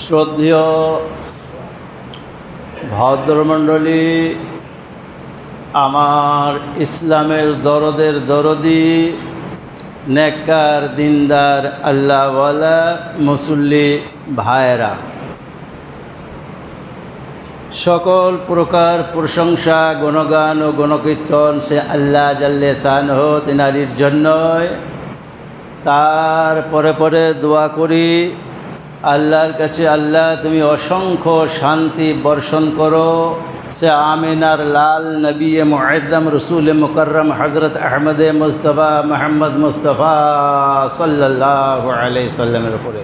শ্রদ্ধেয় ভদ্রমণ্ডলী, আমার ইসলামের দরদের দরদি, নেককার দিনদার আল্লাহওয়ালা মুসল্লি ভাইয়েরা, সকল প্রকার প্রশংসা গুণগান ও গণকীর্তন সে আল্লাহ জাল্লে শানহু তিনারির জন্যই। তার পরে পরে দোয়া করি আল্লাহর কাছে, আল্লাহ তুমি অসংখ্য শান্তি বর্ষণ করো সে আমিনার লাল নবী মুআজ্জম রসুল মুকররম হজরত আহমদ মুস্তফা মোহাম্মদ মুস্তফা সাল্লাল্লাহু আলাইহি সাল্লামের উপরে।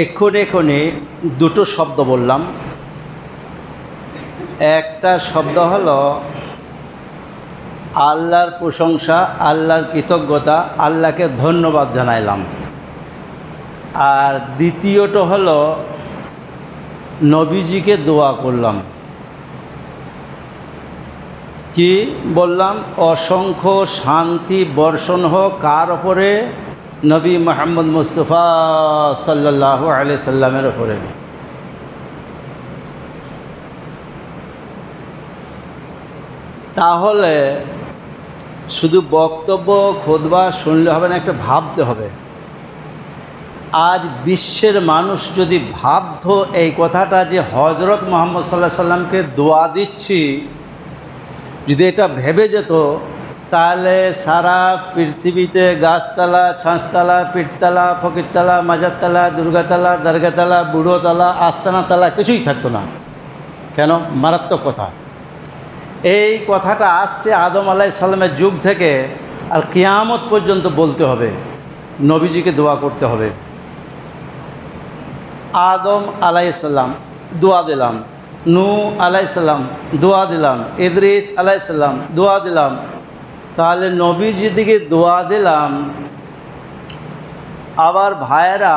এক্ষণে দুটো শব্দ বললাম। একটা শব্দ হলো আল্লাহর প্রশংসা, আল্লাহর কৃতজ্ঞতা, আল্লাহকে ধন্যবাদ জানাইলাম। আর দ্বিতীয়টা হলো নবীজিকে দোয়া করলাম। কি বললাম? অসংখ্য শান্তি বর্ষণ হোক কার ওপরে? নবী মুহাম্মদ মুস্তফা সাল্লাল্লাহু আলাইহি সাল্লামের ওপরে। তাহলে শুধু বক্তব্য খুতবা শুনলে হবে না, একটা ভাবতে হবে। আজ বিশ্বের মানুষ যদি ভাবতো এই কথাটা যে হজরত মুহাম্মদ সাল্লাল্লাহু আলাইহি সাল্লামকে দোয়া দিচ্ছি, যদি এটা ভেবে যেত, তাহলে সারা পৃথিবীতে গাছতলা, ছাঁচতলা, পিঠতলা, ফকিরতলা, মাজারতলা, দুর্গাতলা, দরগাতলা, বুড়োতলা, আস্তানাতলা কিছুই থাকতো না। কেন? মারাত্মক কথা। এই কথাটা আসছে আদম আলাইহিস সালামের যুগ থেকে আর কিয়ামত পর্যন্ত বলতে হবে, নবীজিকে দোয়া করতে হবে। আদম আলাইহিস সালাম দোয়া দিলাম, নূহ আলাইহিস সালাম দোয়া দিলাম, ইদ্রিস আলাইহিস সালাম দোয়া দিলাম। তাহলে নবীজির দিকে দোয়া দিলাম। আবার ভাইয়েরা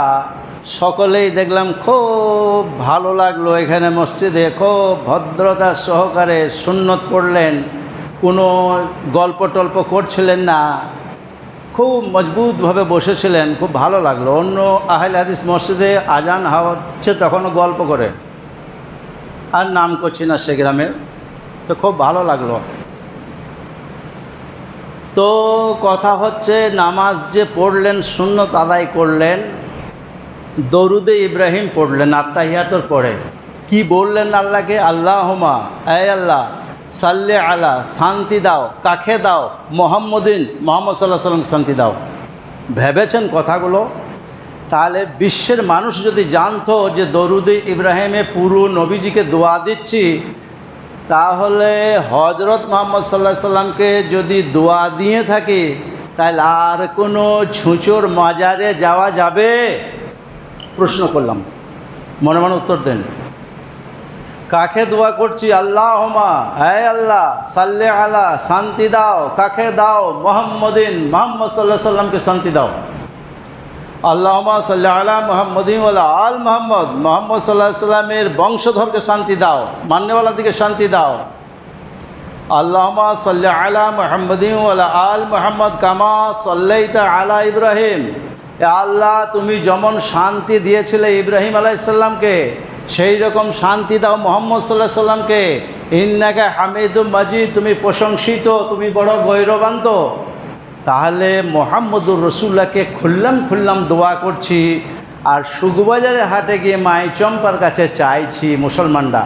সকলেই দেখলাম খুব ভালো লাগলো, এখানে মসজিদে খুব ভদ্রতা সহকারে সুন্নত পড়লেন, কোনো গল্প টল্প করছিলেন না, খুব মজবুতভাবে বসেছিলেন, খুব ভালো লাগলো। অন্য আহলে হাদিস মসজিদে আজান হচ্ছে তখনও গল্প করে, আর নাম করছি না সে গ্রামের, তো খুব ভালো লাগলো। তো কথা হচ্ছে, নামাজ যে পড়লেন, সুন্নত আদায় করলেন, দরুদে ইব্রাহিম পড়লেন আত্তাহিয়াতুর পরে। কি বললেন আল্লাহকে? আল্লাহুম্মা, এ আল্লাহ, সাল্লি আলা, শান্তি দাও, কাকে দাও? মুহাম্মদিন, মুহাম্মদ সাল্লাল্লাহু আলাইহি ওয়াসাল্লাম শান্তি দাও। ভেবেছেন কথাগুলো? তাহলে বিশ্বের মানুষ যদি জানতো যে দরুদে ইব্রাহিমে পুরো নবীজিকে দোয়া দিচ্ছি, তাহলে হজরত মুহাম্মদ সাল্লাল্লাহু আলাইহি সাল্লামকে যদি দোয়া দিয়ে থাকি, তাহলে আর কোনো ছুঁচোর মাজারে যাওয়া যাবে? প্রশ্ন করলাম, মনে মনে উত্তর দেন। কাকে দোয়া করছি? আল্লাহুম্মা, হে আল্লাহ, সাল্লি আলা, শান্তি দাও, কাকে দাও? মুহাম্মদিন, মুহাম্মদ সাল্লাল্লাহু আলাইহি সাল্লামকে শান্তি দাও। আল্লাহুম্মা সাল্লি আলা মুহাম্মদিন ওয়ালা আল মুহাম্মদ, মুহাম্মদ সাল্লাল্লাহু আলাইহি সাল্লামের বংশধরকে শান্তি দাও, মান্যওয়ালাদিকে শান্তি দাও। আল্লাহুম্মা সাল্লি আলা মুহাম্মদিন ওয়ালা আল মুহাম্মদ কামা সাল্লাইতা আলা ইব্রাহিম। আল্লাহ, তুমি যেমন শান্তি দিয়েছিলে ইব্রাহিম আলাইহিস সালামকে, সেই রকম শান্তি দাও মুহাম্মদ সাল্লাল্লাহু আলাইহি সাল্লামকে। ইন্নাকা হামিদুম মাজিদ, তুমি প্রশংসিত, তুমি বড় গৌরবান্বিত। তাহলে মুহাম্মদুর রাসূলুল্লাহকে খুল্লাম দোয়া করছি, আর সুগবাজারের হাটে গিয়ে মাই চম্পার কাছে চাইছি মুসলমানরা।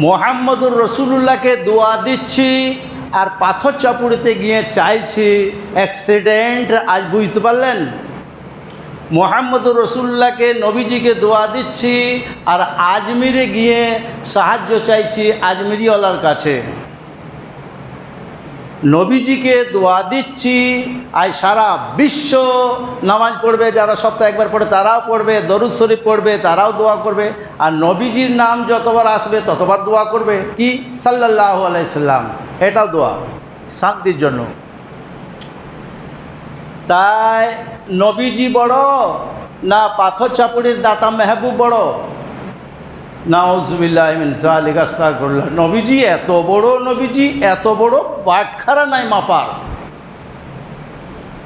মুহাম্মদুর রাসূলুল্লাহকে দোয়া দিচ্ছি, আর পাথর চাপুড়িতে গিয়ে চাইছি অ্যাক্সিডেন্ট। আজ বুঝতে পারলেন? মুহাম্মদুর রাসূলুল্লাহকে, নবীজিকে দোয়া দিচ্ছি, আর আজমিরে গিয়ে সাহায্য চাইছি আজমিরিওয়ালার কাছে। নবীজিকে দোয়া দিচ্ছি, আজ সারা বিশ্ব নামাজ পড়বে, যারা সপ্তাহে একবার পড়ে তারাও পড়বে, দরুদ শরীফ পড়বে, তারাও দোয়া করবে, আর নবীজির নাম যতবার আসবে ততবার দোয়া করবে। কি? সাল্লাল্লাহু আলাইহি সাল্লাম। এটাও দোয়া শান্তির জন্য। তাই নবীজি বড় না পাথর চাপুড়ির দাতা মেহবুব বড়? নাউজুবিল্লাহ মিন যালিকা, আস্তাগফিরুল্লাহ। নবীজি এত বড়, নবীজি এত বড়, বাটখারা নাই মাপার।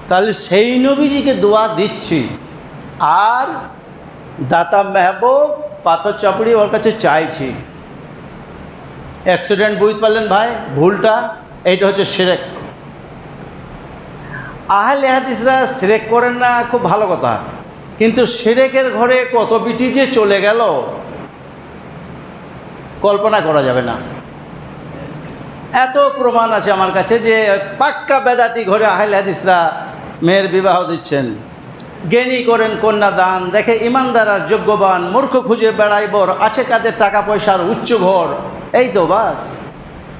তাহলে সেই নবীজিকে দোয়া দিচ্ছি, আর দাতা মেহবুব পাথর চাপড়ি ওর কাছে চাইছি। অ্যাক্সিডেন্ট বুঝতে পারলেন ভাই ভুলটা? এইটা হচ্ছে শিরক। আহলে হাদিসরা শিরক করেন না, খুব ভালো কথা, কিন্তু শিরকের ঘরে কত বিটি যে চলে গেল কল্পনা করা যাবে না। এত প্রমাণ আছে আমার কাছে যে পাক্কা বেদাতি ঘরে আহলে হাদিসরা মেয়ের বিবাহ দিচ্ছেন। জ্ঞানী করেন কন্যা দান, দেখে ইমানদার আর যোগ্যবান, মূর্খ খুঁজে বেড়াইবর, আছে কাদের টাকা পয়সার উচ্চ ঘর। এই তো বাস,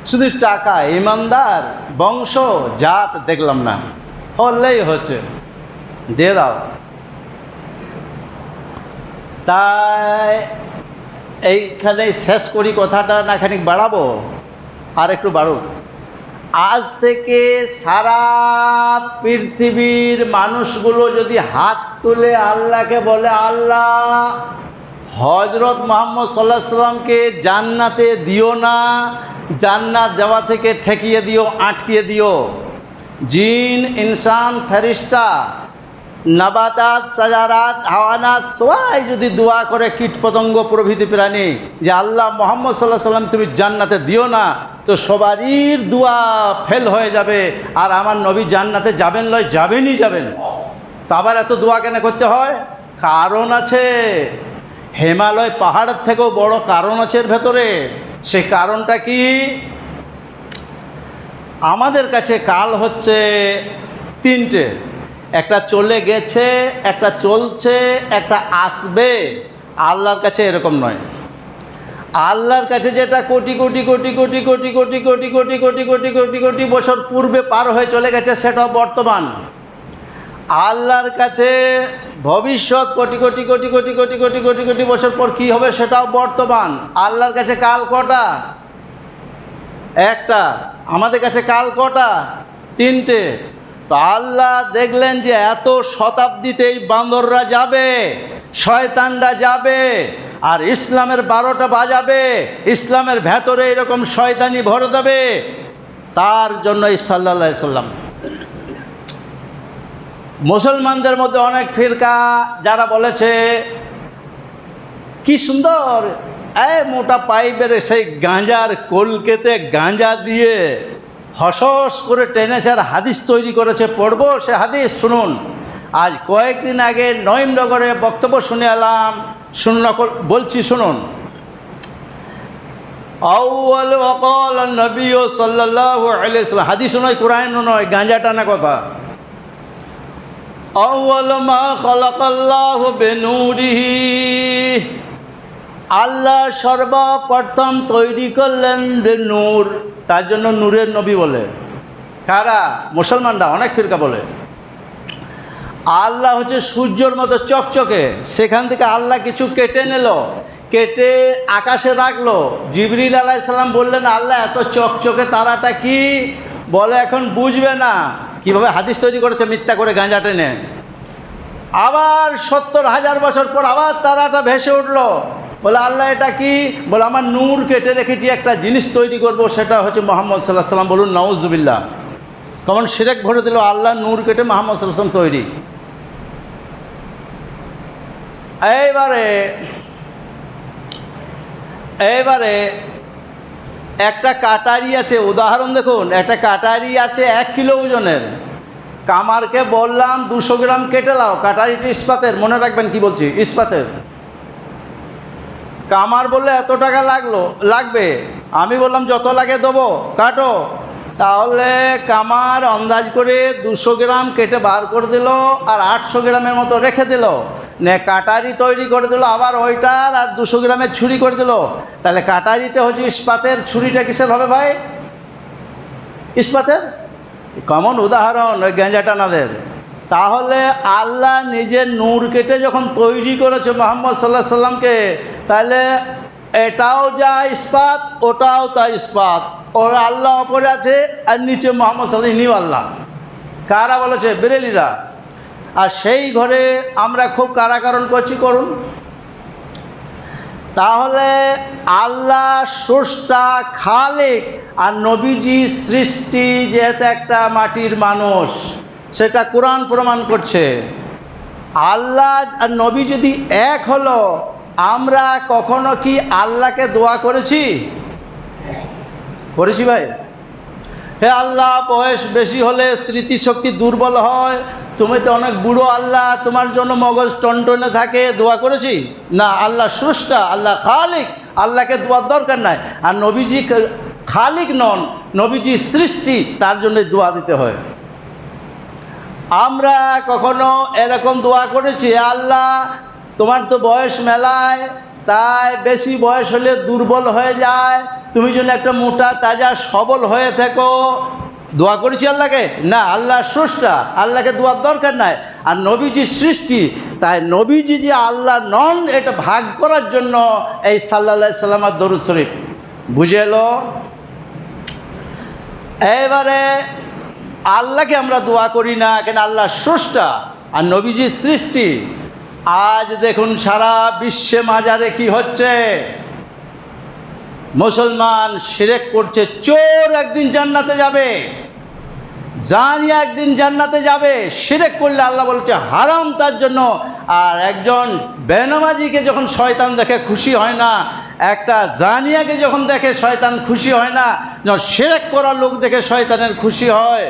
শুধু টাকা, ইমানদার, বংশ, জাত দেখলাম না, হলেই হচ্ছে, দিয়ে দাও। তাই এইখানে শেষ করি কথাটা, না খানিক বাড়াবো? আর একটু বাড়ুক। আজ থেকে সারা পৃথিবীর মানুষগুলো যদি হাত তুলে আল্লাহকে বলে, আল্লাহ হজরত মুহাম্মদ সাল্লাল্লাহু আলাইহি সাল্লামকে জান্নাতে দিও না, জান্নাত দেওয়া থেকে ঠেকিয়ে দিও, আটকিয়ে দিও। জিন, ইনসান, ফেরেশতা, নাবাতাত, সাজারাত, হাওয়ানাত সবাই যদি দোয়া করে, কীটপতঙ্গ প্রভৃতি প্রাণী, যে আল্লাহ মুহাম্মদ সাল্লাল্লাহু আলাইহি সাল্লাম তুমি জান্নাতে দিও না, তো সবারই দোয়া ফেল হয়ে যাবে, আর আমার নবী জান্নাতে যাবেন লয়, যাবেনই যাবেন। তো আবার এত দোয়া কেন করতে হয়? কারণ আছে। হিমালয় পাহাড়ের থেকেও বড় কারণ আছে এর ভেতরে। সেই কারণটা কি? আমাদের কাছে কাল হচ্ছে তিনটে, একটা চলে গেছে, একটা চলছে, একটা আসবে। আল্লাহর কাছে এরকম নয়। আল্লাহর কাছে যেটা কোটি কোটি কোটি কোটি কোটি কোটি কোটি কোটি কোটি কোটি কোটি কোটি বছর পূর্বে পার হয়ে চলে গেছে, সেটাও বর্তমান। আল্লাহর কাছে ভবিষ্যৎ কোটি কোটি কোটি কোটি কোটি কোটি কোটি কোটি বছর পর কী হবে সেটাও বর্তমান। আল্লাহর কাছে কাল কটা? একটা। আমাদের কাছে কাল কটা? তিনটে। তো আল্লাহ দেখলেন যে এত শতাব্দীতেই বান্দররা যাবে, শয়তানরা যাবে, আর ইসলামের 12টা বাজাবে, ইসলামের ভেতরে এরকম শয়তানি ভরে দেবে। তার জন্যই সাল্লাল্লাহু আলাইহি সাল্লাম, মুসলমানদের মধ্যে অনেক ফিরকা যারা বলেছে কি সুন্দর মোটা পাইপের সেই গাঁজার কলকেতে গাঁজা দিয়ে হসস করে টেনেছে আর হাদিস তৈরি করেছে, পড়বো সে হাদিস। শুনুন, আজ কয়েকদিন আগে নঈমনগরে বক্তব্য শুনে এলাম, বলছি শুনুন। আউয়াল ওয়াকাল নবী সাল্লাল্লাহু আলাইহি ওয়াসাল্লাম, হাদিস নয়, কোরআন নয়, গাঁজা টানা কথা। আউয়াল মা খালাকাল্লাহু বিনূরিহি, আল্লাহ সর্বপ্রথম তৈরি করলেন নূর, তার জন্য নূরের নবী বলে। কারা? মুসলমানরা। অনেক ফিরকা বলে আল্লাহ হচ্ছে সূর্যের মতো চকচকে, সেখান থেকে আল্লাহ কিছু কেটে নিল, কেটে আকাশে রাখলো। জিবরিল আলাইহিস সালাম বললেন, আল্লাহ এত চকচকে তারাটা কি? বলে এখন বুঝবে না। কিভাবে হাদিস তৈরি করেছে মিথ্যা করে গাঁজা টেনে। আবার 70,000 বছর পর আবার তারাটা ভেসে উঠলো। বলে আল্লাহ এটা কি? বলে আমার নূর কেটে রেখেছি, একটা জিনিস তৈরি করব, সেটা হচ্ছে মুহাম্মদ সাল্লাল্লাহু আলাইহি সাল্লাম। বলুন নাউজুবিল্লাহ। কেমন শিরক ভরে দিল! আল্লাহ নূর কেটে মুহাম্মদ সাল্লাল্লাহু আলাইহি সাল্লাম তৈরি। এইবারে একটা কাটারি আছে, উদাহরণ দেখুন, একটা কাটারি আছে 1 কিলো ওজনের। কামারকে বললাম 200 গ্রাম কেটে লাও, কাটারিটি ইস্পাতের, মনে রাখবেন কি বলছি, ইস্পাতের। কামার বললে এত টাকা লাগবে। আমি বললাম যত লাগে দেবো, কাটো। তাহলে কামার আন্দাজ করে 200 গ্রাম কেটে বার করে দিল, আর 800 গ্রামের মতো রেখে দিল। নে কাটারি তৈরি করে দিল, আবার ওইটার আর 200 গ্রামের ছুরি করে দিল। তাহলে কাটারিটা হচ্ছে ইস্পাতের, ছুরিটা কিসের হবে ভাই? ইস্পাতের। কমন উদাহরণ ওই গাঁজা টানাদের। তাহলে আল্লাহ নিজের নূর কেটে যখন তৈরি করেছে মুহাম্মদ সাল্লাল্লাহু আলাইহি সাল্লামকে, তাহলে এটাও যা ইস্পাত, ওটাও তা ইস্পাত। ওর আল্লাহ ওপরে আছে আর নিচে মুহাম্মদ সাল্লাল্লাহু আলাইহি আল্লাহ। কারা বলেছে? বেরেলিরা। আর সেই ঘরে আমরা খুব কারাকারণ করছি, করুন। তাহলে আল্লাহ স্রষ্টা, খালেক, আর নবীজি সৃষ্টি, যেহেতু একটা মাটির মানুষ, সেটা কোরআন প্রমাণ করছে। আল্লাহ আর নবী যদি এক হলো, আমরা কখনো কি আল্লাহকে দোয়া করেছি? করেছি ভাই? হে আল্লাহ, বয়স বেশি হলে স্মৃতিশক্তি দুর্বল হয়, তুমি তো অনেক বুড়ো আল্লাহ, তোমার জন্য মগজ টনটনে থাকে, দোয়া করেছি? না, আল্লাহ স্রষ্টা, আল্লাহ খালিক, আল্লাহকে দোয়ার দরকার নাই। আর নবীজি খালিক নন, নবীজি সৃষ্টি, তার জন্য দোয়া দিতে হয়। আমরা কখনো এরকম দোয়া করেছি, আল্লাহ তোমার তো বয়স মেলায়, তাই বেশি বয়স হলে দুর্বল হয়ে যায়, তুমি যেন একটা মোটা তাজা সবল হয়ে থেকো, দোয়া করেছি আল্লাহকে? না, আল্লাহ স্রষ্টা, আল্লাহকে দোয়ার দরকার নাই। আর নবীজি সৃষ্টি, তাই নবীজি যে আল্লাহ নন এটা ভাগ করার জন্য এই সাল্লাল্লাহু আলাইহি সাল্লামের দরুদ শরীফ। বুঝে এলো? এবারে আল্লাহকে আমরা দোয়া করি না কেন? আল্লাহ স্রষ্টা আর নবীজি সৃষ্টি। আজ দেখুন সারা বিশ্বে মাজারে কি হচ্ছে, মুসলমান শিরক করছে। চোর একদিন জান্নাতে যাবে, জানিয়া একদিন জান্নাতে যাবে, শিরক করলে আল্লাহ বলছে হারাম তার জন্য। আর একজন বেনামাজিকে যখন শয়তান দেখে খুশি হয় না, একটা জানিয়াকে যখন দেখে শয়তান খুশি হয় না, যখন শিরক করার লোক দেখে শয়তানের খুশি হয়।